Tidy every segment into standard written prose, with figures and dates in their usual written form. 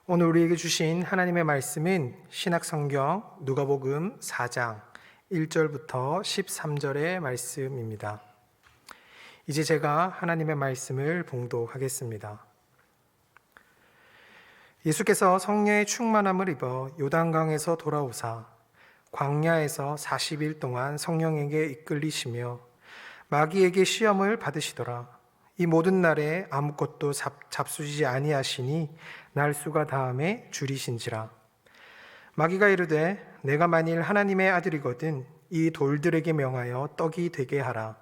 오늘 우리에게 주신 하나님의 말씀은 신약성경 누가복음 4장 1절부터 13절의 말씀입니다. 이제 제가 하나님의 말씀을 봉독하겠습니다. 예수께서 성령의 충만함을 입어 요단강에서 돌아오사 광야에서 40일 동안 성령에게 이끌리시며 마귀에게 시험을 받으시더라. 이 모든 날에 아무것도 잡수시지 아니하시니 날수가 다함에 줄이신지라. 마귀가 이르되 내가 만일 하나님의 아들이거든 이 돌들에게 명하여 떡이 되게 하라.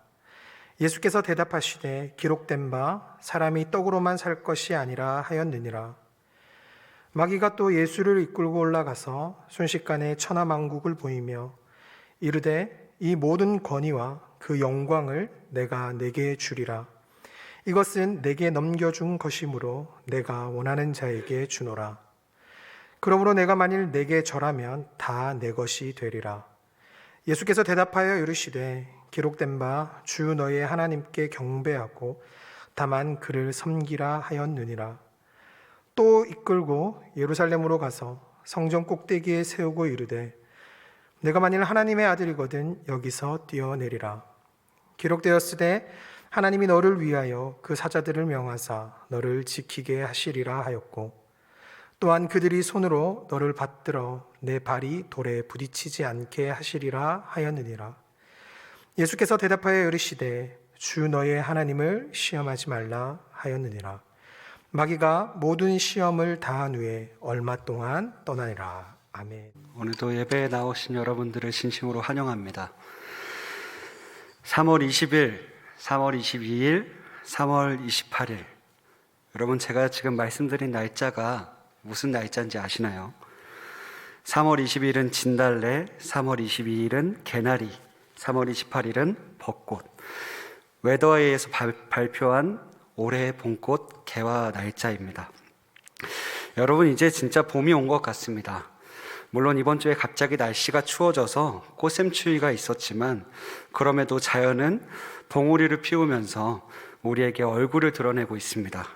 예수께서 대답하시되 기록된 바 사람이 떡으로만 살 것이 아니라 하였느니라. 마귀가 또 예수를 이끌고 올라가서 순식간에 천하만국을 보이며 이르되 이 모든 권위와 그 영광을 내가 네게 주리라. 이것은 내게 넘겨준 것이므로 내가 원하는 자에게 주노라. 그러므로 내가 만일 내게 절하면 다 내 것이 되리라. 예수께서 대답하여 이르시되 기록된 바 주 너의 하나님께 경배하고 다만 그를 섬기라 하였느니라. 또 이끌고 예루살렘으로 가서 성전 꼭대기에 세우고 이르되 내가 만일 하나님의 아들이거든 여기서 뛰어내리라. 기록되었으되 하나님이 너를 위하여 그 사자들을 명하사 너를 지키게 하시리라 하였고 또한 그들이 손으로 너를 받들어 내 발이 돌에 부딪히지 않게 하시리라 하였느니라. 예수께서 대답하여 이르시되 주 너의 하나님을 시험하지 말라 하였느니라. 마귀가 모든 시험을 다한 후에 얼마 동안 떠나니라. 아멘. 오늘도 예배에 나오신 여러분들을 진심으로 환영합니다. 3월 20일, 3월 22일, 3월 28일. 여러분, 제가 지금 말씀드린 날짜가 무슨 날짜인지 아시나요? 3월 20일은 진달래, 3월 22일은 개나리, 3월 28일은 벚꽃. 웨더에이에서 발표한 올해의 봄꽃 개화 날짜입니다. 여러분, 이제 진짜 봄이 온 것 같습니다. 물론 이번 주에 갑자기 날씨가 추워져서 꽃샘추위가 있었지만 그럼에도 자연은 봉우리를 피우면서 우리에게 얼굴을 드러내고 있습니다.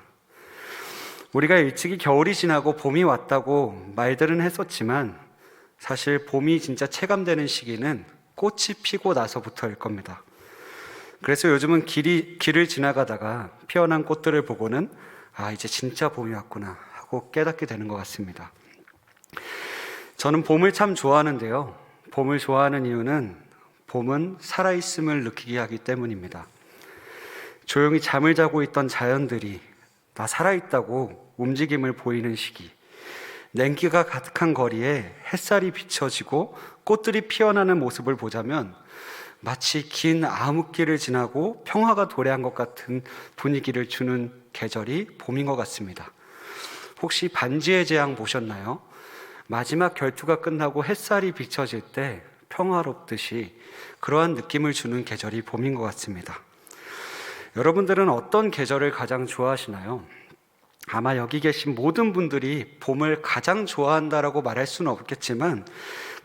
우리가 일찍이 겨울이 지나고 봄이 왔다고 말들은 했었지만 사실 봄이 진짜 체감되는 시기는 꽃이 피고 나서부터일 겁니다. 그래서 요즘은 길을 지나가다가 피어난 꽃들을 보고는 이제 진짜 봄이 왔구나 하고 깨닫게 되는 것 같습니다. 저는 봄을 참 좋아하는데요. 봄을 좋아하는 이유는 봄은 살아있음을 느끼게 하기 때문입니다. 조용히 잠을 자고 있던 자연들이 나 살아있다고 움직임을 보이는 시기, 냉기가 가득한 거리에 햇살이 비춰지고 꽃들이 피어나는 모습을 보자면 마치 긴 암흑기를 지나고 평화가 도래한 것 같은 분위기를 주는 계절이 봄인 것 같습니다. 혹시 반지의 제왕 보셨나요? 마지막 결투가 끝나고 햇살이 비춰질 때 평화롭듯이 그러한 느낌을 주는 계절이 봄인 것 같습니다. 여러분들은 어떤 계절을 가장 좋아하시나요? 아마 여기 계신 모든 분들이 봄을 가장 좋아한다라고 말할 수는 없겠지만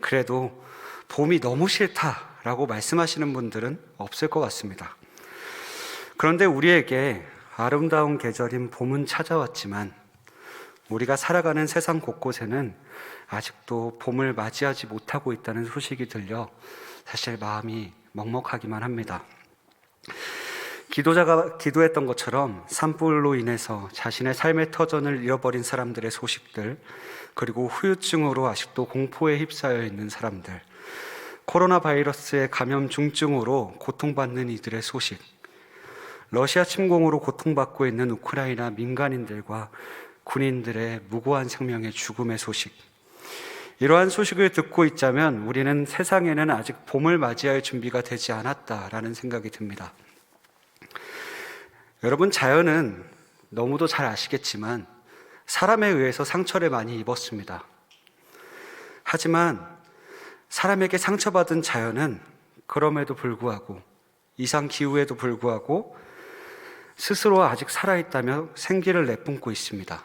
그래도 봄이 너무 싫다라고 말씀하시는 분들은 없을 것 같습니다. 그런데 우리에게 아름다운 계절인 봄은 찾아왔지만 우리가 살아가는 세상 곳곳에는 아직도 봄을 맞이하지 못하고 있다는 소식이 들려 사실 마음이 먹먹하기만 합니다. 기도자가 기도했던 것처럼 산불로 인해서 자신의 삶의 터전을 잃어버린 사람들의 소식들, 그리고 후유증으로 아직도 공포에 휩싸여 있는 사람들, 코로나 바이러스의 감염 중증으로 고통받는 이들의 소식, 러시아 침공으로 고통받고 있는 우크라이나 민간인들과 군인들의 무고한 생명의 죽음의 소식, 이러한 소식을 듣고 있자면 우리는 세상에는 아직 봄을 맞이할 준비가 되지 않았다라는 생각이 듭니다. 여러분, 자연은 너무도 잘 아시겠지만 사람에 의해서 상처를 많이 입었습니다. 하지만 사람에게 상처받은 자연은 그럼에도 불구하고, 이상기후에도 불구하고 스스로 아직 살아있다며 생기를 내뿜고 있습니다.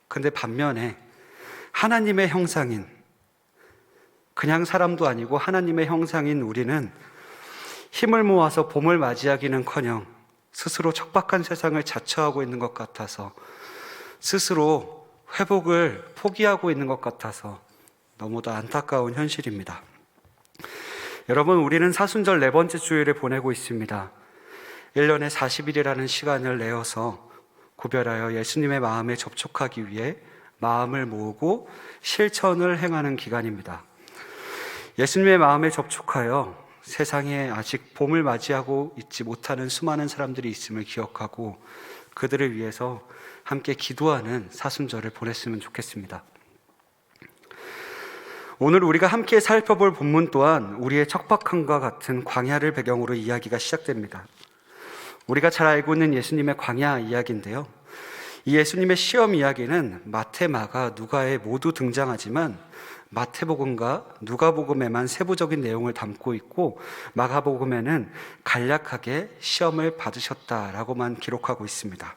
근데 반면에 하나님의 형상인, 그냥 사람도 아니고 하나님의 형상인 우리는 힘을 모아서 봄을 맞이하기는커녕 스스로 척박한 세상을 자처하고 있는 것 같아서 스스로 회복을 포기하고 있는 것 같아서 너무도 안타까운 현실입니다. 여러분, 우리는 사순절 4번째 주일을 보내고 있습니다. 1년에 40일이라는 시간을 내어서 구별하여 예수님의 마음에 접촉하기 위해 마음을 모으고 실천을 행하는 기간입니다. 예수님의 마음에 접촉하여 세상에 아직 봄을 맞이하고 있지 못하는 수많은 사람들이 있음을 기억하고 그들을 위해서 함께 기도하는 사순절을 보냈으면 좋겠습니다. 오늘 우리가 함께 살펴볼 본문 또한 우리의 척박함과 같은 광야를 배경으로 이야기가 시작됩니다. 우리가 잘 알고 있는 예수님의 광야 이야기인데요. 이 예수님의 시험 이야기는 마태, 마가, 누가에 모두 등장하지만 마태복음과 누가복음에만 세부적인 내용을 담고 있고 마가복음에는 간략하게 시험을 받으셨다라고만 기록하고 있습니다.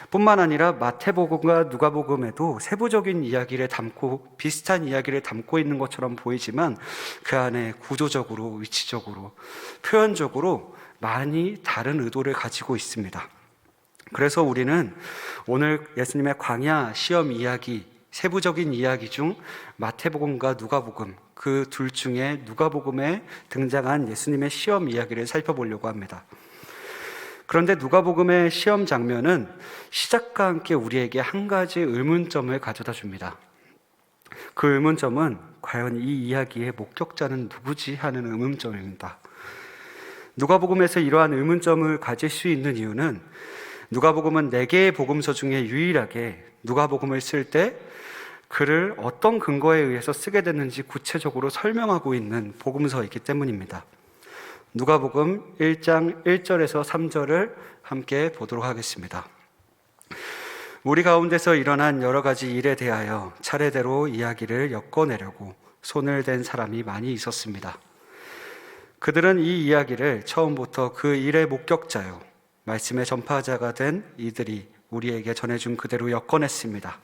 뿐만 아니라 마태복음과 누가복음에도 세부적인 이야기를 담고 비슷한 이야기를 담고 있는 것처럼 보이지만 그 안에 구조적으로, 위치적으로, 표현적으로 많이 다른 의도를 가지고 있습니다. 그래서 우리는 오늘 예수님의 광야 시험 이야기, 세부적인 이야기 중 마태복음과 누가복음, 그 둘 중에 누가복음에 등장한 예수님의 시험 이야기를 살펴보려고 합니다. 그런데 누가복음의 시험 장면은 시작과 함께 우리에게 한 가지 의문점을 가져다 줍니다. 그 의문점은 과연 이 이야기의 목격자는 누구지 하는 의문점입니다. 누가복음에서 이러한 의문점을 가질 수 있는 이유는 누가복음은 4개의 복음서 중에 유일하게 누가복음을 쓸 때 그를 어떤 근거에 의해서 쓰게 됐는지 구체적으로 설명하고 있는 복음서이기 때문입니다. 누가복음 1장 1절에서 3절을 함께 보도록 하겠습니다. 우리 가운데서 일어난 여러 가지 일에 대하여 차례대로 이야기를 엮어내려고 손을 댄 사람이 많이 있었습니다. 그들은 이 이야기를 처음부터 그 일의 목격자요, 말씀의 전파자가 된 이들이 우리에게 전해준 그대로 엮어냈습니다.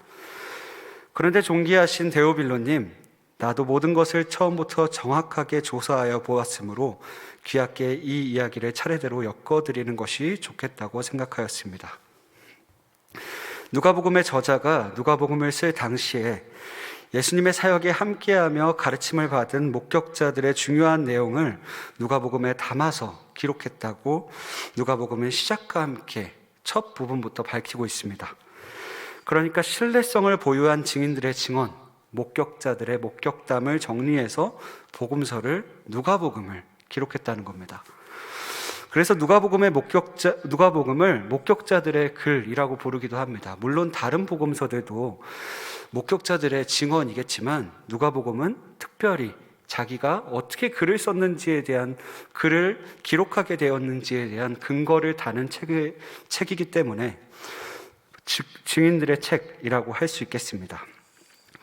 그런데 존귀하신 데오빌로님, 나도 모든 것을 처음부터 정확하게 조사하여 보았으므로 귀하께 이 이야기를 차례대로 엮어드리는 것이 좋겠다고 생각하였습니다. 누가복음의 저자가 누가복음을 쓸 당시에 예수님의 사역에 함께하며 가르침을 받은 목격자들의 중요한 내용을 누가복음에 담아서 기록했다고 누가복음의 시작과 함께 첫 부분부터 밝히고 있습니다. 그러니까 신뢰성을 보유한 증인들의 증언, 목격자들의 목격담을 정리해서 복음서를 누가복음을 기록했다는 겁니다. 그래서 누가복음을 목격자들의 글이라고 부르기도 합니다. 물론 다른 복음서들도 목격자들의 증언이겠지만 누가복음은 특별히 자기가 어떻게 글을 썼는지에 대한, 글을 기록하게 되었는지에 대한 근거를 다는 책이기 때문에 증인들의 책이라고 할 수 있겠습니다.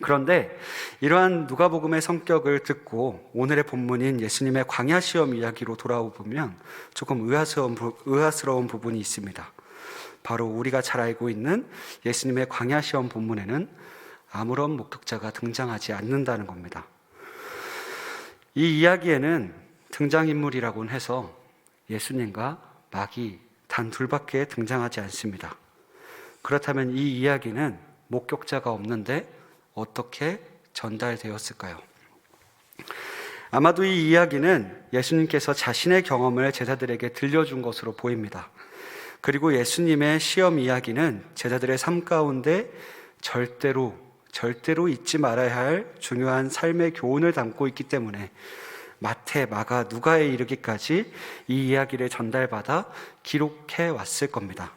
그런데 이러한 누가복음의 성격을 듣고 오늘의 본문인 예수님의 광야 시험 이야기로 돌아오면 조금 의아스러운 부분이 있습니다. 바로 우리가 잘 알고 있는 예수님의 광야 시험 본문에는 아무런 목격자가 등장하지 않는다는 겁니다. 이 이야기에는 등장인물이라고는 해서 예수님과 마귀 단 둘밖에 등장하지 않습니다. 그렇다면 이 이야기는 목격자가 없는데 어떻게 전달되었을까요? 아마도 이 이야기는 예수님께서 자신의 경험을 제자들에게 들려준 것으로 보입니다. 그리고 예수님의 시험 이야기는 제자들의 삶 가운데 절대로 잊지 말아야 할 중요한 삶의 교훈을 담고 있기 때문에 마태, 마가, 누가에 이르기까지 이 이야기를 전달받아 기록해 왔을 겁니다.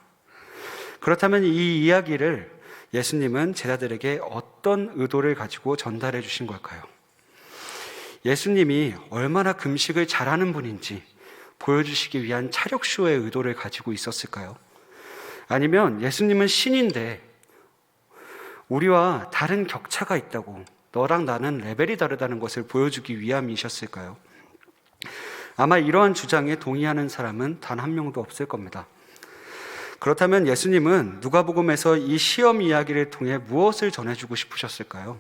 그렇다면 이 이야기를 예수님은 제자들에게 어떤 의도를 가지고 전달해 주신 걸까요? 예수님이 얼마나 금식을 잘하는 분인지 보여주시기 위한 차력쇼의 의도를 가지고 있었을까요? 아니면 예수님은 신인데 우리와 다른 격차가 있다고, 너랑 나는 레벨이 다르다는 것을 보여주기 위함이셨을까요? 아마 이러한 주장에 동의하는 사람은 단 한 명도 없을 겁니다. 그렇다면 예수님은 누가복음에서 이 시험 이야기를 통해 무엇을 전해주고 싶으셨을까요?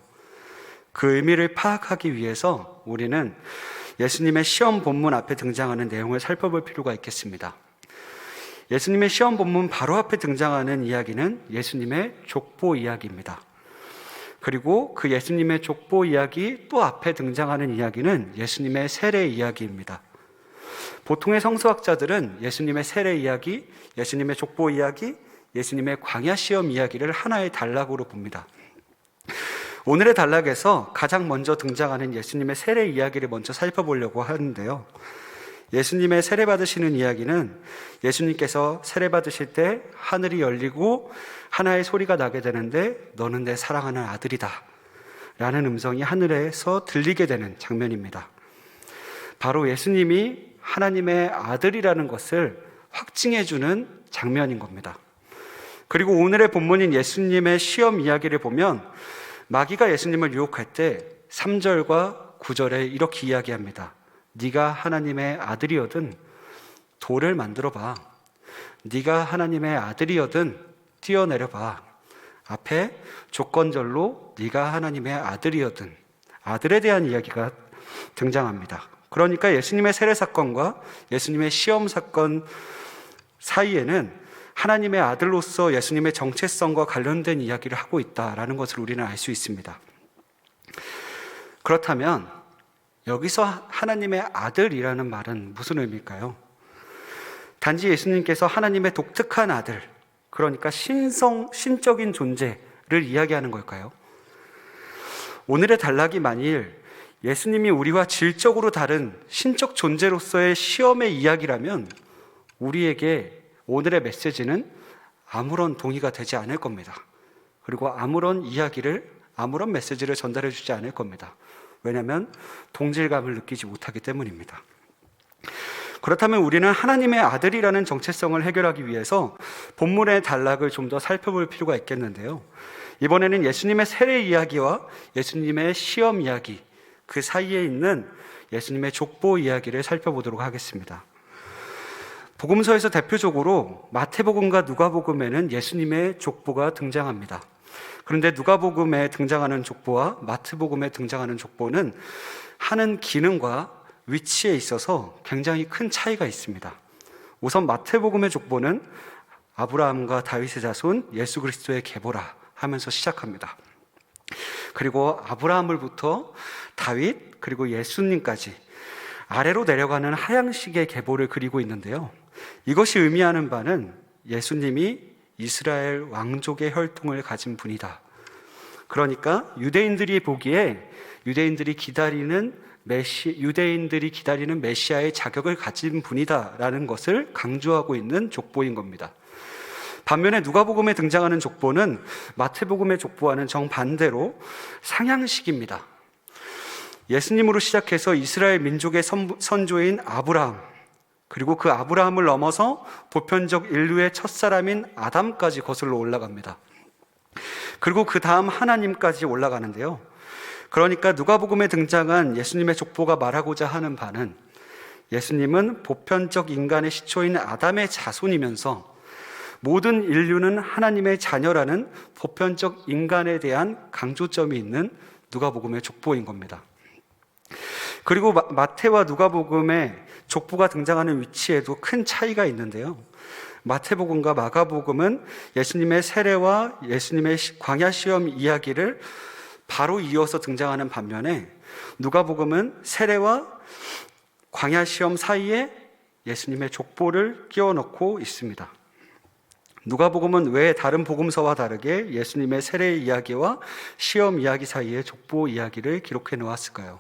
그 의미를 파악하기 위해서 우리는 예수님의 시험 본문 앞에 등장하는 내용을 살펴볼 필요가 있겠습니다. 예수님의 시험 본문 바로 앞에 등장하는 이야기는 예수님의 족보 이야기입니다. 그리고 그 예수님의 족보 이야기 또 앞에 등장하는 이야기는 예수님의 세례 이야기입니다. 보통의 성서학자들은 예수님의 세례 이야기, 예수님의 족보 이야기, 예수님의 광야 시험 이야기를 하나의 단락으로 봅니다. 오늘의 단락에서 가장 먼저 등장하는 예수님의 세례 이야기를 먼저 살펴보려고 하는데요. 예수님의 세례 받으시는 이야기는 예수님께서 세례 받으실 때 하늘이 열리고 하나의 소리가 나게 되는데 너는 내 사랑하는 아들이다 라는 음성이 하늘에서 들리게 되는 장면입니다. 바로 예수님이 하나님의 아들이라는 것을 확증해주는 장면인 겁니다. 그리고 오늘의 본문인 예수님의 시험 이야기를 보면 마귀가 예수님을 유혹할 때 3절과 9절에 이렇게 이야기합니다. 네가 하나님의 아들이거든 돌을 만들어봐. 네가 하나님의 아들이거든 뛰어내려봐. 앞에 조건절로 네가 하나님의 아들이거든 아들에 대한 이야기가 등장합니다. 그러니까 예수님의 세례 사건과 예수님의 시험 사건 사이에는 하나님의 아들로서 예수님의 정체성과 관련된 이야기를 하고 있다라는 것을 우리는 알 수 있습니다. 그렇다면 여기서 하나님의 아들이라는 말은 무슨 의미일까요? 단지 예수님께서 하나님의 독특한 아들, 그러니까 신적인 존재를 이야기하는 걸까요? 오늘의 단락이 만일 예수님이 우리와 질적으로 다른 신적 존재로서의 시험의 이야기라면 우리에게 오늘의 메시지는 아무런 동의가 되지 않을 겁니다. 그리고 아무런 메시지를 전달해 주지 않을 겁니다. 왜냐하면 동질감을 느끼지 못하기 때문입니다. 그렇다면 우리는 하나님의 아들이라는 정체성을 해결하기 위해서 본문의 단락을 좀 더 살펴볼 필요가 있겠는데요. 이번에는 예수님의 세례 이야기와 예수님의 시험 이야기, 그 사이에 있는 예수님의 족보 이야기를 살펴보도록 하겠습니다. 복음서에서 대표적으로 마태복음과 누가복음에는 예수님의 족보가 등장합니다. 그런데 누가복음에 등장하는 족보와 마태복음에 등장하는 족보는 하는 기능과 위치에 있어서 굉장히 큰 차이가 있습니다. 우선 마태복음의 족보는 아브라함과 다윗의 자손 예수 그리스도의 계보라 하면서 시작합니다. 그리고 아브라함으로부터 다윗 그리고 예수님까지 아래로 내려가는 하향식의 계보를 그리고 있는데요. 이것이 의미하는 바는 예수님이 이스라엘 왕족의 혈통을 가진 분이다. 그러니까 유대인들이 보기에 유대인들이 기다리는 메시아의 자격을 가진 분이다라는 것을 강조하고 있는 족보인 겁니다. 반면에 누가복음에 등장하는 족보는 마태복음의 족보와는 정반대로 상향식입니다. 예수님으로 시작해서 이스라엘 민족의 선조인 아브라함, 그리고 그 아브라함을 넘어서 보편적 인류의 첫사람인 아담까지 거슬러 올라갑니다. 그리고 그 다음 하나님까지 올라가는데요. 그러니까 누가복음에 등장한 예수님의 족보가 말하고자 하는 바는 예수님은 보편적 인간의 시초인 아담의 자손이면서 모든 인류는 하나님의 자녀라는 보편적 인간에 대한 강조점이 있는 누가복음의 족보인 겁니다. 그리고 마태와 누가복음의 족보가 등장하는 위치에도 큰 차이가 있는데요. 마태복음과 마가복음은 예수님의 세례와 예수님의 광야 시험 이야기를 바로 이어서 등장하는 반면에 누가복음은 세례와 광야 시험 사이에 예수님의 족보를 끼워 넣고 있습니다. 누가복음은 왜 다른 복음서와 다르게 예수님의 세례 이야기와 시험 이야기 사이에 족보 이야기를 기록해 놓았을까요?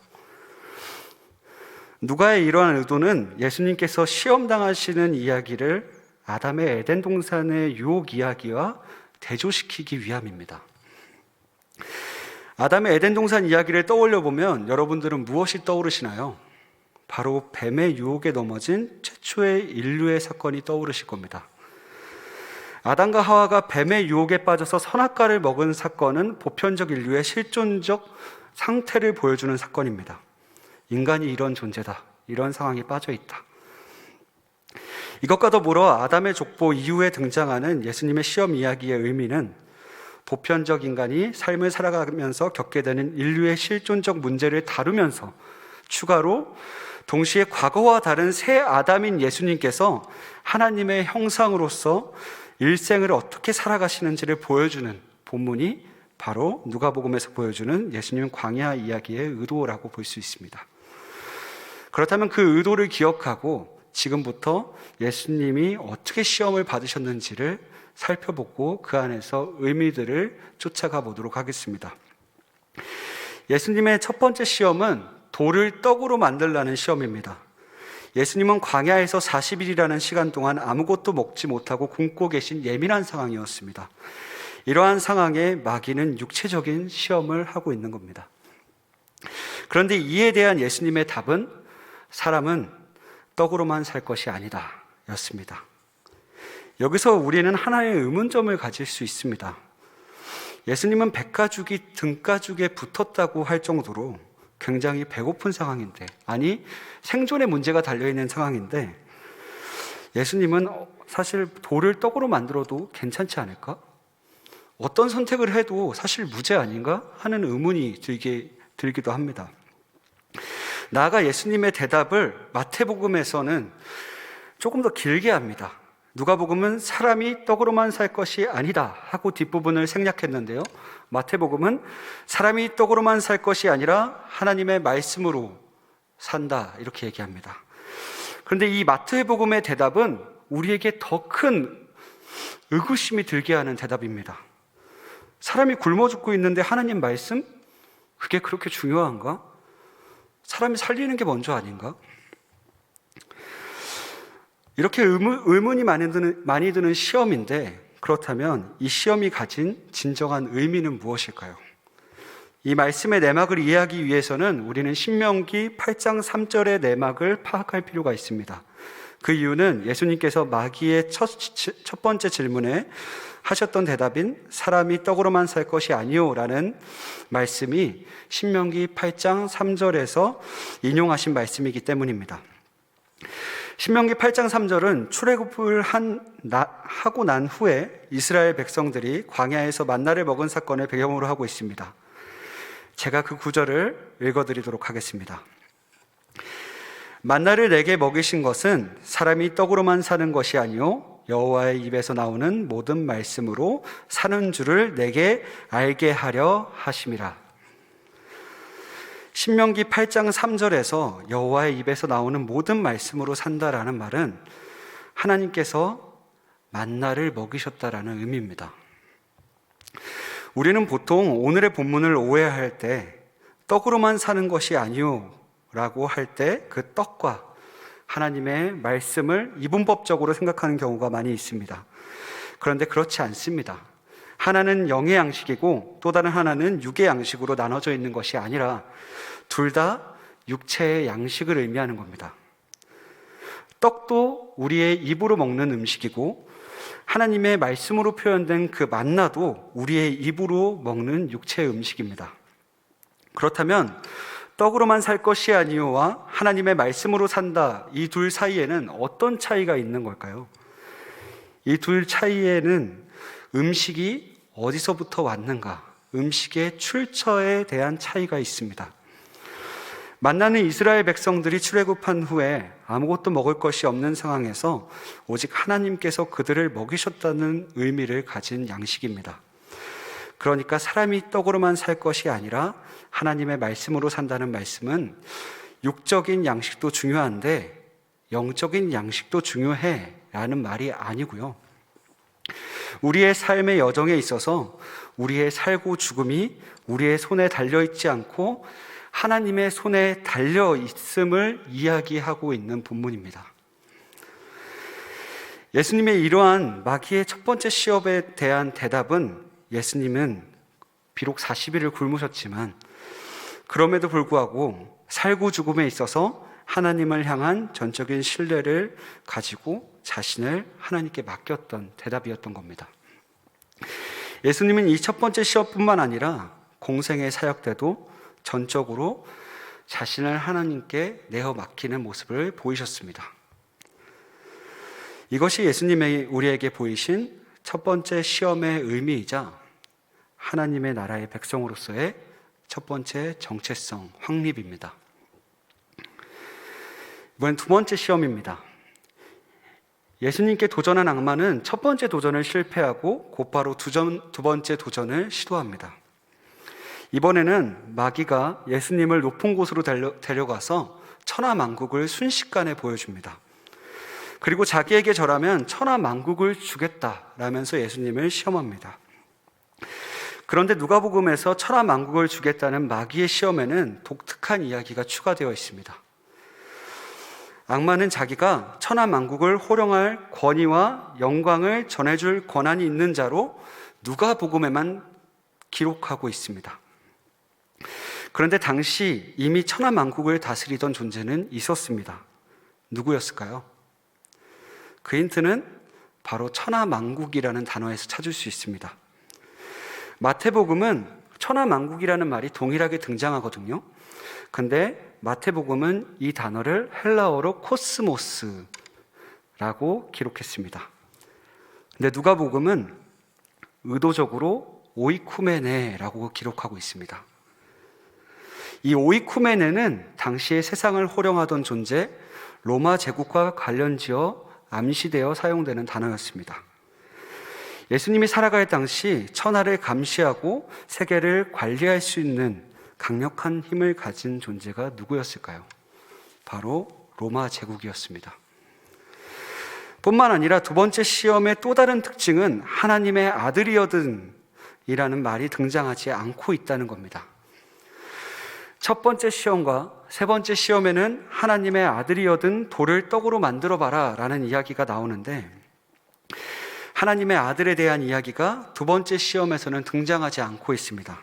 누가의 이러한 의도는 예수님께서 시험당하시는 이야기를 아담의 에덴 동산의 유혹 이야기와 대조시키기 위함입니다. 아담의 에덴 동산 이야기를 떠올려 보면 여러분들은 무엇이 떠오르시나요? 바로 뱀의 유혹에 넘어진 최초의 인류의 사건이 떠오르실 겁니다. 아담과 하와가 뱀의 유혹에 빠져서 선악과를 먹은 사건은 보편적 인류의 실존적 상태를 보여주는 사건입니다. 인간이 이런 존재다, 이런 상황에 빠져 있다. 이것과 더불어 아담의 족보 이후에 등장하는 예수님의 시험 이야기의 의미는 보편적 인간이 삶을 살아가면서 겪게 되는 인류의 실존적 문제를 다루면서 추가로 동시에 과거와 다른 새 아담인 예수님께서 하나님의 형상으로서 일생을 어떻게 살아가시는지를 보여주는 본문이 바로 누가복음에서 보여주는 예수님 광야 이야기의 의도라고 볼 수 있습니다. 그렇다면 그 의도를 기억하고 지금부터 예수님이 어떻게 시험을 받으셨는지를 살펴보고 그 안에서 의미들을 쫓아가 보도록 하겠습니다. 예수님의 첫 번째 시험은 돌을 떡으로 만들라는 시험입니다. 예수님은 광야에서 40일이라는 시간 동안 아무것도 먹지 못하고 굶고 계신 예민한 상황이었습니다. 이러한 상황에 마귀는 육체적인 시험을 하고 있는 겁니다. 그런데 이에 대한 예수님의 답은 사람은 떡으로만 살 것이 아니다 였습니다. 여기서 우리는 하나의 의문점을 가질 수 있습니다. 예수님은 백가죽이 등가죽에 붙었다고 할 정도로 굉장히 배고픈 상황인데, 아니 생존의 문제가 달려있는 상황인데 예수님은 사실 돌을 떡으로 만들어도 괜찮지 않을까? 어떤 선택을 해도 사실 무죄 아닌가? 하는 의문이 들기도 합니다. 나아가 예수님의 대답을 마태복음에서는 조금 더 길게 합니다. 누가복음은 사람이 떡으로만 살 것이 아니다 하고 뒷부분을 생략했는데요, 마태복음은 사람이 떡으로만 살 것이 아니라 하나님의 말씀으로 산다 이렇게 얘기합니다. 그런데 이 마태복음의 대답은 우리에게 더 큰 의구심이 들게 하는 대답입니다. 사람이 굶어 죽고 있는데 하나님 말씀? 그게 그렇게 중요한가? 사람이 살리는 게 먼저 아닌가? 이렇게 의문이 많이 드는 시험인데, 그렇다면 이 시험이 가진 진정한 의미는 무엇일까요? 이 말씀의 내막을 이해하기 위해서는 우리는 신명기 8장 3절의 내막을 파악할 필요가 있습니다. 그 이유는 예수님께서 마귀의 첫 번째 질문에 하셨던 대답인 사람이 떡으로만 살 것이 아니요 라는 말씀이 신명기 8장 3절에서 인용하신 말씀이기 때문입니다. 신명기 8장 3절은 출애굽을 하고 난 후에 이스라엘 백성들이 광야에서 만나를 먹은 사건을 배경으로 하고 있습니다. 제가 그 구절을 읽어드리도록 하겠습니다. 만나를 내게 먹이신 것은 사람이 떡으로만 사는 것이 아니요 여호와의 입에서 나오는 모든 말씀으로 사는 줄을 내게 알게 하려 하심이라. 신명기 8장 3절에서 여호와의 입에서 나오는 모든 말씀으로 산다라는 말은 하나님께서 만나를 먹이셨다라는 의미입니다. 우리는 보통 오늘의 본문을 오해할 때 떡으로만 사는 것이 아니요 라고 할 때 그 떡과 하나님의 말씀을 이분법적으로 생각하는 경우가 많이 있습니다. 그런데 그렇지 않습니다. 하나는 영의 양식이고 또 다른 하나는 육의 양식으로 나눠져 있는 것이 아니라 둘 다 육체의 양식을 의미하는 겁니다. 떡도 우리의 입으로 먹는 음식이고 하나님의 말씀으로 표현된 그 만나도 우리의 입으로 먹는 육체의 음식입니다. 그렇다면 떡으로만 살 것이 아니요와 하나님의 말씀으로 산다, 이 둘 사이에는 어떤 차이가 있는 걸까요? 이 둘 차이에는 음식이 어디서부터 왔는가, 음식의 출처에 대한 차이가 있습니다. 만나는 이스라엘 백성들이 출애굽한 후에 아무것도 먹을 것이 없는 상황에서 오직 하나님께서 그들을 먹이셨다는 의미를 가진 양식입니다. 그러니까 사람이 떡으로만 살 것이 아니라 하나님의 말씀으로 산다는 말씀은 육적인 양식도 중요한데 영적인 양식도 중요해 라는 말이 아니고요. 우리의 삶의 여정에 있어서 우리의 살고 죽음이 우리의 손에 달려있지 않고 하나님의 손에 달려있음을 이야기하고 있는 본문입니다. 예수님의 이러한 마귀의 첫 번째 시험에 대한 대답은, 예수님은 비록 40일을 굶으셨지만 그럼에도 불구하고 살고 죽음에 있어서 하나님을 향한 전적인 신뢰를 가지고 자신을 하나님께 맡겼던 대답이었던 겁니다. 예수님은 이 첫 번째 시험뿐만 아니라 공생의 사역 때도 전적으로 자신을 하나님께 내어 맡기는 모습을 보이셨습니다. 이것이 예수님이 우리에게 보이신 첫 번째 시험의 의미이자 하나님의 나라의 백성으로서의 첫 번째 정체성, 확립입니다. 이번엔 두 번째 시험입니다. 예수님께 도전한 악마는 첫 번째 도전을 실패하고 곧바로 두 번째 도전을 시도합니다. 이번에는 마귀가 예수님을 높은 곳으로 데려가서 천하만국을 순식간에 보여줍니다. 그리고 자기에게 절하면 천하만국을 주겠다라면서 예수님을 시험합니다. 그런데 누가복음에서 천하만국을 주겠다는 마귀의 시험에는 독특한 이야기가 추가되어 있습니다. 악마는 자기가 천하만국을 호령할 권위와 영광을 전해줄 권한이 있는 자로 누가복음에만 기록하고 있습니다. 그런데 당시 이미 천하만국을 다스리던 존재는 있었습니다. 누구였을까요? 그 힌트는 바로 천하만국이라는 단어에서 찾을 수 있습니다. 마태복음은 천하만국이라는 말이 동일하게 등장하거든요. 근데 마태복음은 이 단어를 헬라어로 코스모스라고 기록했습니다. 근데 누가복음은 의도적으로 오이쿠메네라고 기록하고 있습니다. 이 오이쿠메네는 당시에 세상을 호령하던 존재 로마 제국과 관련지어 암시되어 사용되는 단어였습니다. 예수님이 살아갈 당시 천하를 감시하고 세계를 관리할 수 있는 강력한 힘을 가진 존재가 누구였을까요? 바로 로마 제국이었습니다. 뿐만 아니라 두 번째 시험의 또 다른 특징은 하나님의 아들이여든 이라는 말이 등장하지 않고 있다는 겁니다. 첫 번째 시험과 세 번째 시험에는 하나님의 아들이여든 돌을 떡으로 만들어 봐라 라는 이야기가 나오는데 하나님의 아들에 대한 이야기가 두 번째 시험에서는 등장하지 않고 있습니다.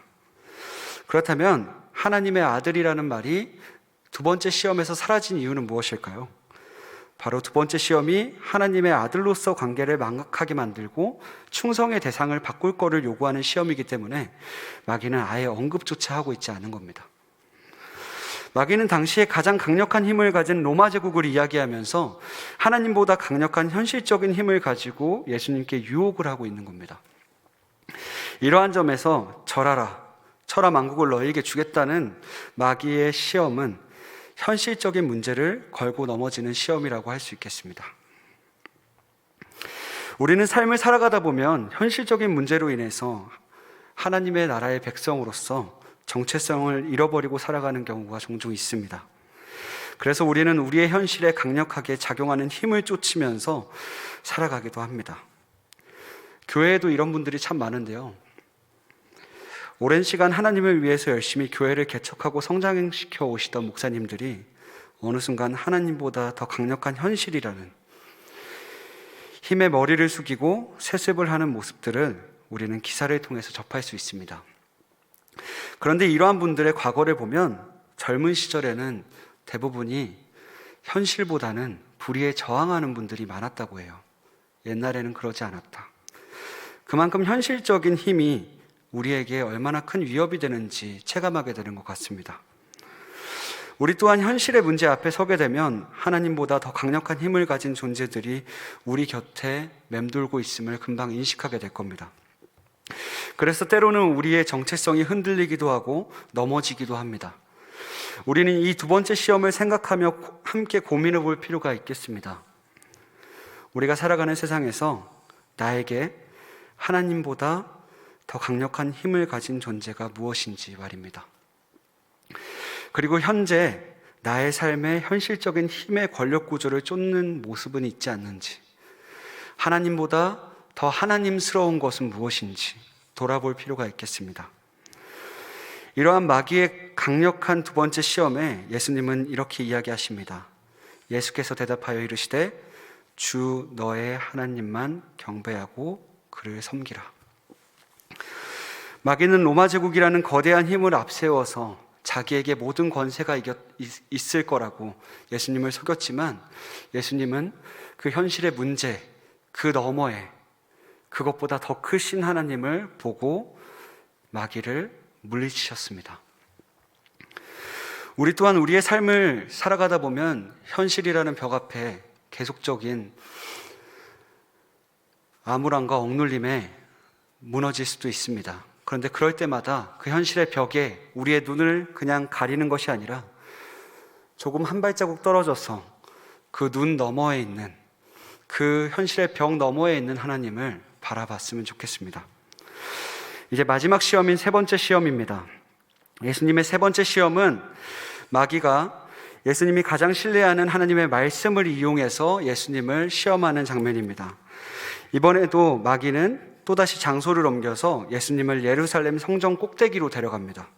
그렇다면 하나님의 아들이라는 말이 두 번째 시험에서 사라진 이유는 무엇일까요? 바로 두 번째 시험이 하나님의 아들로서 관계를 망각하게 만들고 충성의 대상을 바꿀 거를 요구하는 시험이기 때문에 마귀는 아예 언급조차 하고 있지 않은 겁니다. 마귀는 당시에 가장 강력한 힘을 가진 로마 제국을 이야기하면서 하나님보다 강력한 현실적인 힘을 가지고 예수님께 유혹을 하고 있는 겁니다. 이러한 점에서 절하라, 천하만국을 너희에게 주겠다는 마귀의 시험은 현실적인 문제를 걸고 넘어지는 시험이라고 할 수 있겠습니다. 우리는 삶을 살아가다 보면 현실적인 문제로 인해서 하나님의 나라의 백성으로서 정체성을 잃어버리고 살아가는 경우가 종종 있습니다. 그래서 우리는 우리의 현실에 강력하게 작용하는 힘을 쫓으면서 살아가기도 합니다. 교회에도 이런 분들이 참 많은데요. 오랜 시간 하나님을 위해서 열심히 교회를 개척하고 성장시켜 오시던 목사님들이 어느 순간 하나님보다 더 강력한 현실이라는 힘에 머리를 숙이고 세습을 하는 모습들을 우리는 기사를 통해서 접할 수 있습니다. 그런데 이러한 분들의 과거를 보면 젊은 시절에는 대부분이 현실보다는 불의에 저항하는 분들이 많았다고 해요. 옛날에는 그러지 않았다. 그만큼 현실적인 힘이 우리에게 얼마나 큰 위협이 되는지 체감하게 되는 것 같습니다. 우리 또한 현실의 문제 앞에 서게 되면 하나님보다 더 강력한 힘을 가진 존재들이 우리 곁에 맴돌고 있음을 금방 인식하게 될 겁니다. 그래서 때로는 우리의 정체성이 흔들리기도 하고 넘어지기도 합니다. 우리는 이 두 번째 시험을 생각하며 함께 고민해 볼 필요가 있겠습니다. 우리가 살아가는 세상에서 나에게 하나님보다 더 강력한 힘을 가진 존재가 무엇인지 말입니다. 그리고 현재 나의 삶의 현실적인 힘의 권력 구조를 쫓는 모습은 있지 않는지, 하나님보다 더 하나님스러운 것은 무엇인지 돌아볼 필요가 있겠습니다. 이러한 마귀의 강력한 두 번째 시험에 예수님은 이렇게 이야기하십니다. 예수께서 대답하여 이르시되 주 너의 하나님만 경배하고 그를 섬기라. 마귀는 로마 제국이라는 거대한 힘을 앞세워서 자기에게 모든 권세가 있을 거라고 예수님을 속였지만 예수님은 그 현실의 문제, 그 너머에 그것보다 더 크신 하나님을 보고 마귀를 물리치셨습니다. 우리 또한 우리의 삶을 살아가다 보면 현실이라는 벽 앞에 계속적인 암울함과 억눌림에 무너질 수도 있습니다. 그런데 그럴 때마다 그 현실의 벽에 우리의 눈을 그냥 가리는 것이 아니라 조금 한 발자국 떨어져서 그 눈 너머에 있는, 그 현실의 벽 너머에 있는 하나님을 바라봤으면 좋겠습니다. 이제 마지막 시험인 세 번째 시험입니다. 예수님의 세 번째 시험은 마귀가 예수님이 가장 신뢰하는 하나님의 말씀을 이용해서 예수님을 시험하는 장면입니다. 이번에도 마귀는 또다시 장소를 옮겨서 예수님을 예루살렘 성전 꼭대기로 데려갑니다.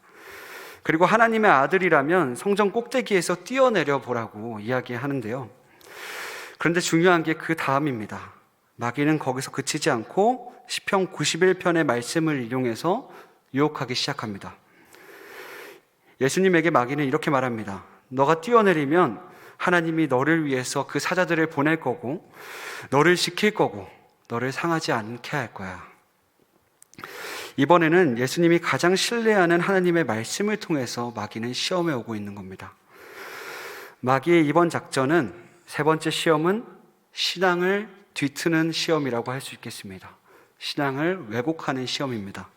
그리고 하나님의 아들이라면 성전 꼭대기에서 뛰어내려 보라고 이야기하는데요. 그런데 중요한 게 그 다음입니다. 마귀는 거기서 그치지 않고 시편 91편의 말씀을 이용해서 유혹하기 시작합니다. 예수님에게 마귀는 이렇게 말합니다. 너가 뛰어내리면 하나님이 너를 위해서 그 사자들을 보낼 거고 너를 지킬 거고 너를 상하지 않게 할 거야. 이번에는 예수님이 가장 신뢰하는 하나님의 말씀을 통해서 마귀는 시험에 오고 있는 겁니다. 마귀의 이번 작전은, 세 번째 시험은 신앙을 뒤트는 시험이라고 할 수 있겠습니다. 신앙을 왜곡하는 시험입니다.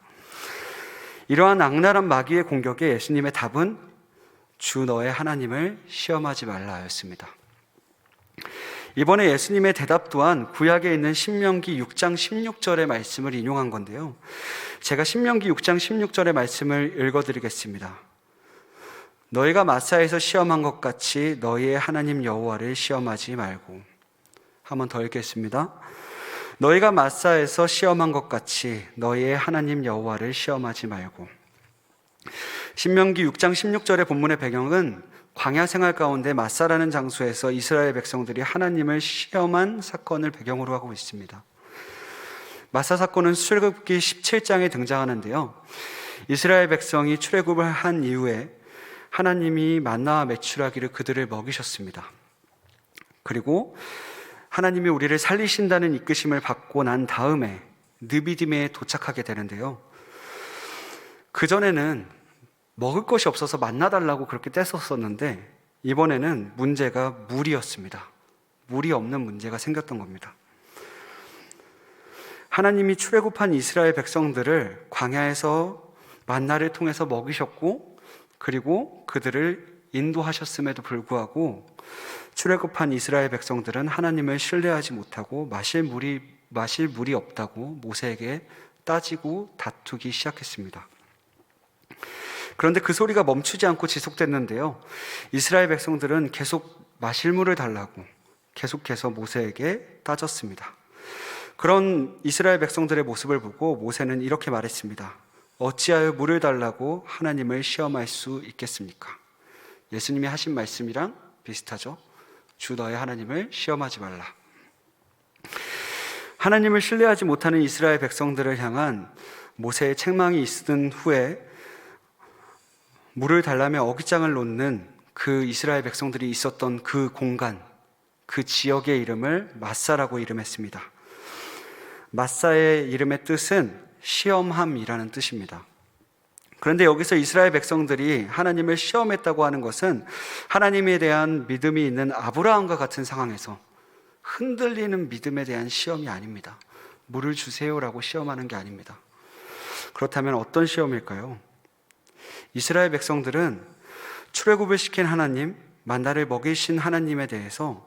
이러한 악랄한 마귀의 공격에 예수님의 답은 주 너의 하나님을 시험하지 말라였습니다. 이번에 예수님의 대답 또한 구약에 있는 신명기 6장 16절의 말씀을 인용한 건데요. 제가 신명기 6장 16절의 말씀을 읽어드리겠습니다. 너희가 마사에서 시험한 것 같이 너희의 하나님 여호와를 시험하지 말고. 한 번 더 읽겠습니다. 너희가 마사에서 시험한 것 같이 너희의 하나님 여호와를 시험하지 말고. 신명기 6장 16절의 본문의 배경은 광야 생활 가운데 마사라는 장소에서 이스라엘 백성들이 하나님을 시험한 사건을 배경으로 하고 있습니다. 마사 사건은 출애굽기 17장에 등장하는데요. 이스라엘 백성이 출애굽을 한 이후에 하나님이 만나와 메추라기를 그들을 먹이셨습니다. 그리고 하나님이 우리를 살리신다는 이끄심을 받고 난 다음에 느비딤에 도착하게 되는데요. 그전에는 먹을 것이 없어서 만나 달라고 그렇게 떼었었는데 이번에는 문제가 물이었습니다. 물이 없는 문제가 생겼던 겁니다. 하나님이 출애굽한 이스라엘 백성들을 광야에서 만나를 통해서 먹이셨고 그리고 그들을 인도하셨음에도 불구하고 출애굽한 이스라엘 백성들은 하나님을 신뢰하지 못하고 마실 물이 없다고 모세에게 따지고 다투기 시작했습니다. 그런데 그 소리가 멈추지 않고 지속됐는데요. 이스라엘 백성들은 계속 마실 물을 달라고 계속해서 모세에게 따졌습니다. 그런 이스라엘 백성들의 모습을 보고 모세는 이렇게 말했습니다. 어찌하여 물을 달라고 하나님을 시험할 수 있겠습니까? 예수님이 하신 말씀이랑 비슷하죠. 주 너의 하나님을 시험하지 말라. 하나님을 신뢰하지 못하는 이스라엘 백성들을 향한 모세의 책망이 있은 후에 물을 달라며 어깃장을 놓는 그 이스라엘 백성들이 있었던 그 공간, 그 지역의 이름을 마사라고 이름했습니다. 마사의 이름의 뜻은 시험함이라는 뜻입니다. 그런데 여기서 이스라엘 백성들이 하나님을 시험했다고 하는 것은 하나님에 대한 믿음이 있는 아브라함과 같은 상황에서 흔들리는 믿음에 대한 시험이 아닙니다. 물을 주세요라고 시험하는 게 아닙니다. 그렇다면 어떤 시험일까요? 이스라엘 백성들은 출애굽을 시킨 하나님, 만나를 먹이신 하나님에 대해서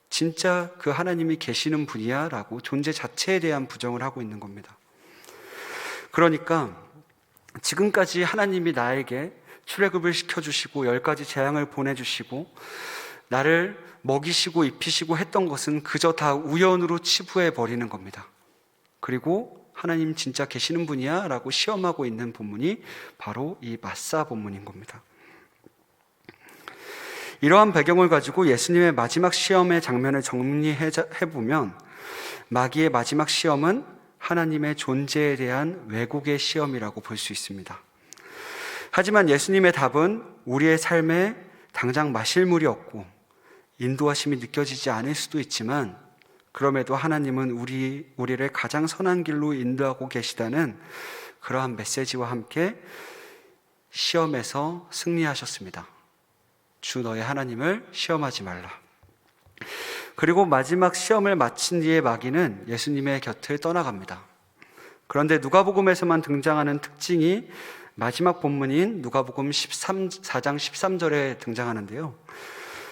진짜 그 하나님이 계시는 분이야 라고 존재 자체에 대한 부정을 하고 있는 겁니다. 그러니까 지금까지 하나님이 나에게 출애굽을 시켜주시고 10가지 재앙을 보내주시고 나를 먹이시고 입히시고 했던 것은 그저 다 우연으로 치부해 버리는 겁니다. 그리고 하나님 진짜 계시는 분이야 라고 시험하고 있는 본문이 바로 이 마사 본문인 겁니다. 이러한 배경을 가지고 예수님의 마지막 시험의 장면을 정리해보면 마귀의 마지막 시험은 하나님의 존재에 대한 왜곡의 시험이라고 볼 수 있습니다. 하지만 예수님의 답은 우리의 삶에 당장 마실 물이 없고 인도하심이 느껴지지 않을 수도 있지만 그럼에도 하나님은 우리를 가장 선한 길로 인도하고 계시다는 그러한 메시지와 함께 시험에서 승리하셨습니다. 주 너의 하나님을 시험하지 말라. 그리고 마지막 시험을 마친 뒤에 마귀는 예수님의 곁을 떠나갑니다. 그런데 누가복음에서만 등장하는 특징이 마지막 본문인 누가복음 4장 13절에 등장하는데요.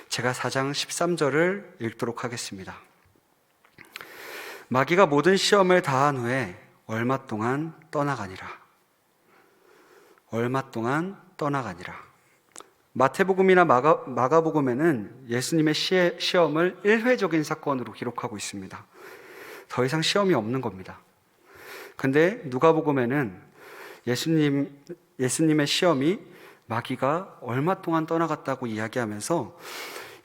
제가 4장 13절을 읽도록 하겠습니다. 마귀가 모든 시험을 다한 후에 얼마 동안 떠나가니라. 얼마 동안 떠나가니라. 마태복음이나 마가복음에는 예수님의 시험을 일회적인 사건으로 기록하고 있습니다. 더 이상 시험이 없는 겁니다. 근데 누가복음에는 예수님의 시험이 마귀가 얼마 동안 떠나갔다고 이야기하면서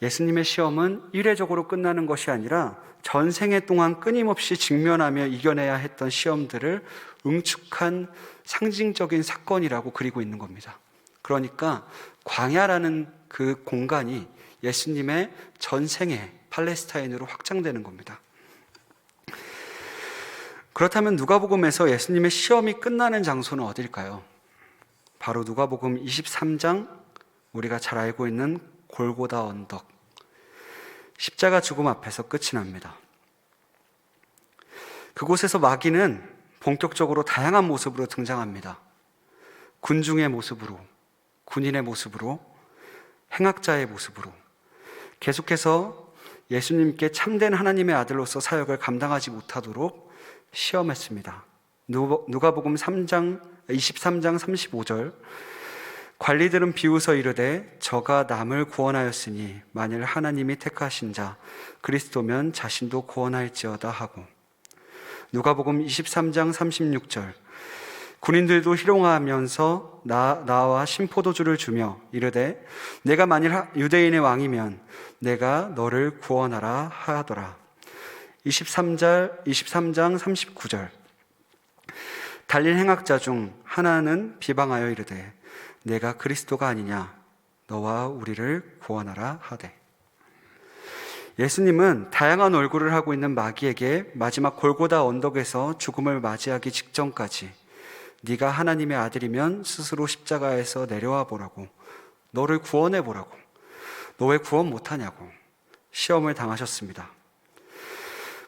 예수님의 시험은 일회적으로 끝나는 것이 아니라 전생애 동안 끊임없이 직면하며 이겨내야 했던 시험들을 응축한 상징적인 사건이라고 그리고 있는 겁니다. 그러니까 광야라는 그 공간이 예수님의 전생애 팔레스타인으로 확장되는 겁니다. 그렇다면 누가복음에서 예수님의 시험이 끝나는 장소는 어딜까요? 바로 누가복음 23장, 우리가 잘 알고 있는 골고다 언덕, 십자가 죽음 앞에서 끝이 납니다. 그곳에서 마귀는 본격적으로 다양한 모습으로 등장합니다. 군중의 모습으로, 군인의 모습으로, 행악자의 모습으로 계속해서 예수님께 참된 하나님의 아들로서 사역을 감당하지 못하도록 시험했습니다. 누가복음 23장 35절, 관리들은 비웃어 이르되 저가 남을 구원하였으니 만일 하나님이 택하신 자 그리스도면 자신도 구원할지어다 하고, 누가복음 23장 36절, 군인들도 희롱하면서 나와 신포도주를 주며 이르되 내가 만일 유대인의 왕이면 내가 너를 구원하라 하더라. 23장 39절, 달린 행악자 중 하나는 비방하여 이르되 내가 그리스도가 아니냐 너와 우리를 구원하라 하되. 예수님은 다양한 얼굴을 하고 있는 마귀에게 마지막 골고다 언덕에서 죽음을 맞이하기 직전까지 네가 하나님의 아들이면 스스로 십자가에서 내려와 보라고, 너를 구원해 보라고, 너 왜 구원 못하냐고 시험을 당하셨습니다.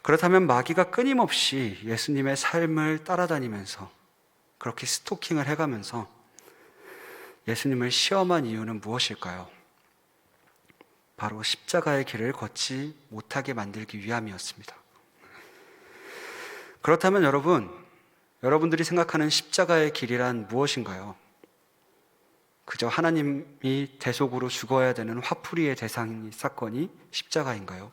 그렇다면 마귀가 끊임없이 예수님의 삶을 따라다니면서 그렇게 스토킹을 해가면서 예수님을 시험한 이유는 무엇일까요? 바로 십자가의 길을 걷지 못하게 만들기 위함이었습니다. 그렇다면 여러분들이 생각하는 십자가의 길이란 무엇인가요? 그저 하나님이 대속으로 죽어야 되는 화풀이의 사건이 십자가인가요?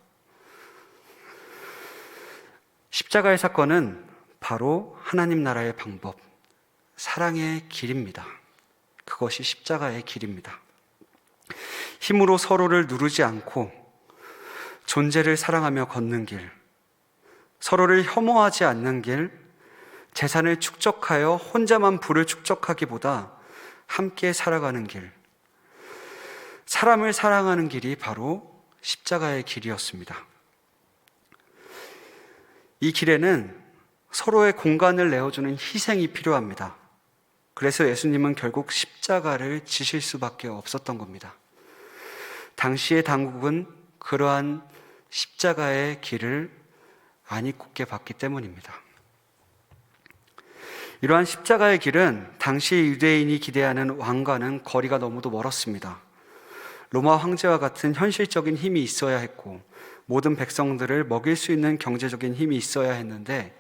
십자가의 사건은 바로 하나님 나라의 방법, 사랑의 길입니다. 그것이 십자가의 길입니다. 힘으로 서로를 누르지 않고 존재를 사랑하며 걷는 길, 서로를 혐오하지 않는 길, 재산을 축적하여 혼자만 부를 축적하기보다 함께 살아가는 길, 사람을 사랑하는 길이 바로 십자가의 길이었습니다. 이 길에는 서로의 공간을 내어주는 희생이 필요합니다. 그래서 예수님은 결국 십자가를 지실 수밖에 없었던 겁니다. 당시의 당국은 그러한 십자가의 길을 안이 굳게 봤기 때문입니다. 이러한 십자가의 길은 당시 유대인이 기대하는 왕과는 거리가 너무도 멀었습니다. 로마 황제와 같은 현실적인 힘이 있어야 했고 모든 백성들을 먹일 수 있는 경제적인 힘이 있어야 했는데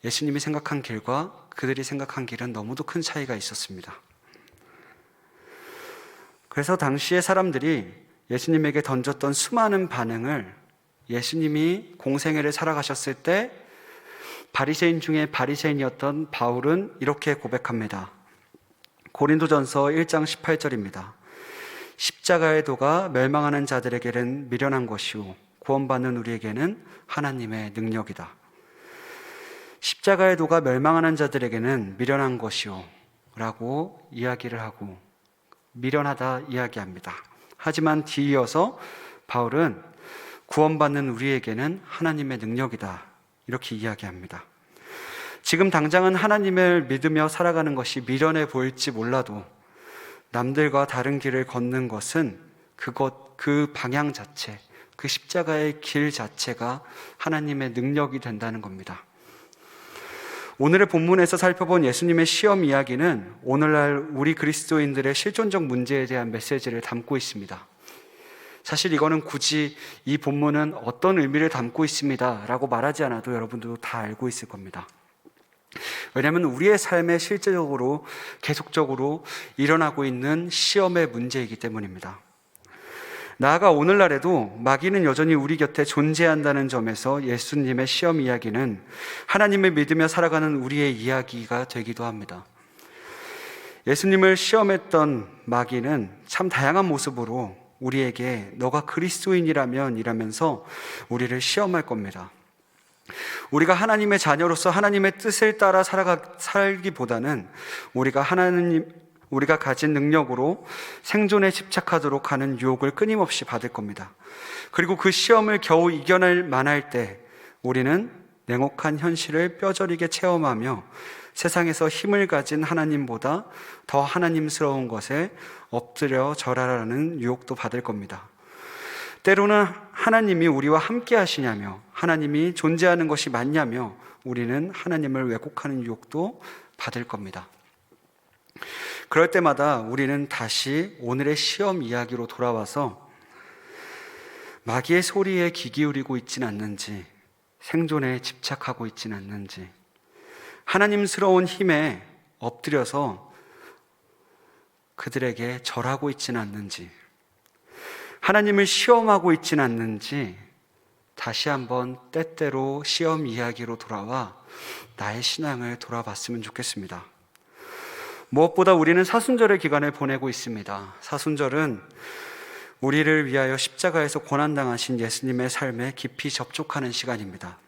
예수님이 생각한 길과 그들이 생각한 길은 너무도 큰 차이가 있었습니다. 그래서 당시의 사람들이 예수님에게 던졌던 수많은 반응을 예수님이 공생애를 살아가셨을 때 바리새인 중에 바리새인이었던 바울은 이렇게 고백합니다. 고린도전서 1장 18절입니다. 십자가의 도가 멸망하는 자들에게는 미련한 것이요 구원받는 우리에게는 하나님의 능력이다. 십자가의 도가 멸망하는 자들에게는 미련한 것이요 라고 이야기를 하고 미련하다 이야기합니다. 하지만 뒤이어서 바울은 구원받는 우리에게는 하나님의 능력이다 이렇게 이야기합니다. 지금 당장은 하나님을 믿으며 살아가는 것이 미련해 보일지 몰라도 남들과 다른 길을 걷는 것은 그 방향 자체, 그 십자가의 길 자체가 하나님의 능력이 된다는 겁니다. 오늘의 본문에서 살펴본 예수님의 시험 이야기는 오늘날 우리 그리스도인들의 실존적 문제에 대한 메시지를 담고 있습니다. 사실 이거는 굳이 이 본문은 어떤 의미를 담고 있습니다 라고 말하지 않아도 여러분들도 다 알고 있을 겁니다. 왜냐하면 우리의 삶에 실제적으로 계속적으로 일어나고 있는 시험의 문제이기 때문입니다. 나아가 오늘날에도 마귀는 여전히 우리 곁에 존재한다는 점에서 예수님의 시험 이야기는 하나님을 믿으며 살아가는 우리의 이야기가 되기도 합니다. 예수님을 시험했던 마귀는 참 다양한 모습으로 우리에게 너가 그리스도인이라면 이라면서 우리를 시험할 겁니다. 우리가 하나님의 자녀로서 하나님의 뜻을 따라 살기보다는 우리가 가진 능력으로 생존에 집착하도록 하는 유혹을 끊임없이 받을 겁니다. 그리고 그 시험을 겨우 이겨낼 만할 때 우리는 냉혹한 현실을 뼈저리게 체험하며 세상에서 힘을 가진 하나님보다 더 하나님스러운 것에 엎드려 절하라는 유혹도 받을 겁니다. 때로는 하나님이 우리와 함께 하시냐며, 하나님이 존재하는 것이 맞냐며 우리는 하나님을 왜곡하는 유혹도 받을 겁니다. 그럴 때마다 우리는 다시 오늘의 시험 이야기로 돌아와서 마귀의 소리에 귀 기울이고 있진 않는지, 생존에 집착하고 있진 않는지, 하나님스러운 힘에 엎드려서 그들에게 절하고 있진 않는지, 하나님을 시험하고 있진 않는지 다시 한번 때때로 시험 이야기로 돌아와 나의 신앙을 돌아봤으면 좋겠습니다. 무엇보다 우리는 사순절의 기간을 보내고 있습니다. 사순절은 우리를 위하여 십자가에서 고난당하신 예수님의 삶에 깊이 접촉하는 시간입니다.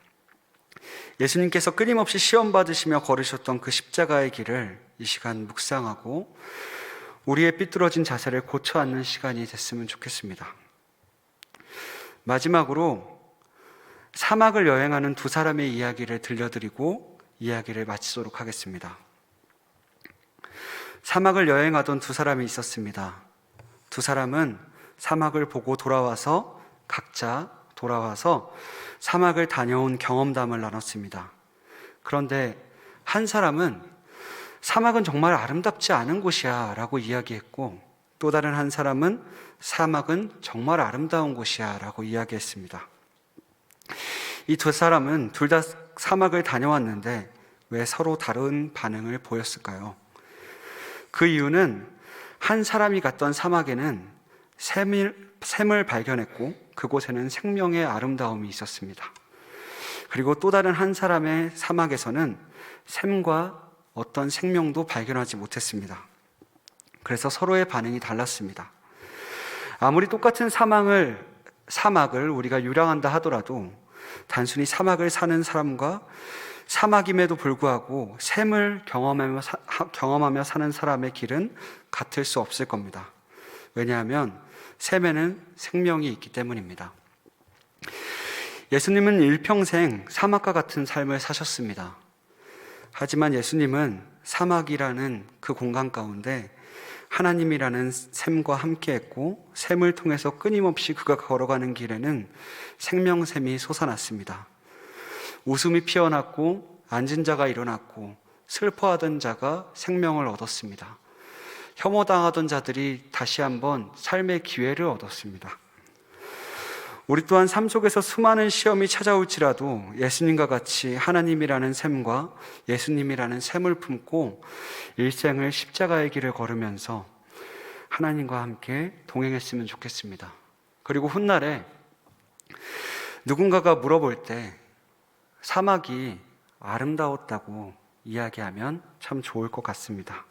예수님께서 끊임없이 시험받으시며 걸으셨던 그 십자가의 길을 이 시간 묵상하고 우리의 삐뚤어진 자세를 고쳐 앉는 시간이 됐으면 좋겠습니다. 마지막으로 사막을 여행하는 두 사람의 이야기를 들려드리고 이야기를 마치도록 하겠습니다. 사막을 여행하던 두 사람이 있었습니다. 두 사람은 사막을 보고 각자 돌아와서 사막을 다녀온 경험담을 나눴습니다. 그런데 한 사람은 사막은 정말 아름답지 않은 곳이야 라고 이야기했고, 또 다른 한 사람은 사막은 정말 아름다운 곳이야 라고 이야기했습니다. 이 두 사람은 둘 다 사막을 다녀왔는데 왜 서로 다른 반응을 보였을까요? 그 이유는 한 사람이 갔던 사막에는 샘을 발견했고 그곳에는 생명의 아름다움이 있었습니다. 그리고 또 다른 한 사람의 사막에서는 샘과 어떤 생명도 발견하지 못했습니다. 그래서 서로의 반응이 달랐습니다. 아무리 똑같은 사막을 우리가 유랑한다 하더라도 단순히 사막을 사는 사람과 사막임에도 불구하고 샘을 경험하며 사는 사람의 길은 같을 수 없을 겁니다. 왜냐하면 샘에는 생명이 있기 때문입니다. 예수님은 일평생 사막과 같은 삶을 사셨습니다. 하지만 예수님은 사막이라는 그 공간 가운데 하나님이라는 샘과 함께했고, 샘을 통해서 끊임없이 그가 걸어가는 길에는 생명샘이 솟아났습니다. 웃음이 피어났고 앉은 자가 일어났고 슬퍼하던 자가 생명을 얻었습니다. 혐오당하던 자들이 다시 한번 삶의 기회를 얻었습니다. 우리 또한 삶 속에서 수많은 시험이 찾아올지라도 예수님과 같이 하나님이라는 샘과 예수님이라는 샘을 품고 일생을 십자가의 길을 걸으면서 하나님과 함께 동행했으면 좋겠습니다. 그리고 훗날에 누군가가 물어볼 때 사막이 아름다웠다고 이야기하면 참 좋을 것 같습니다.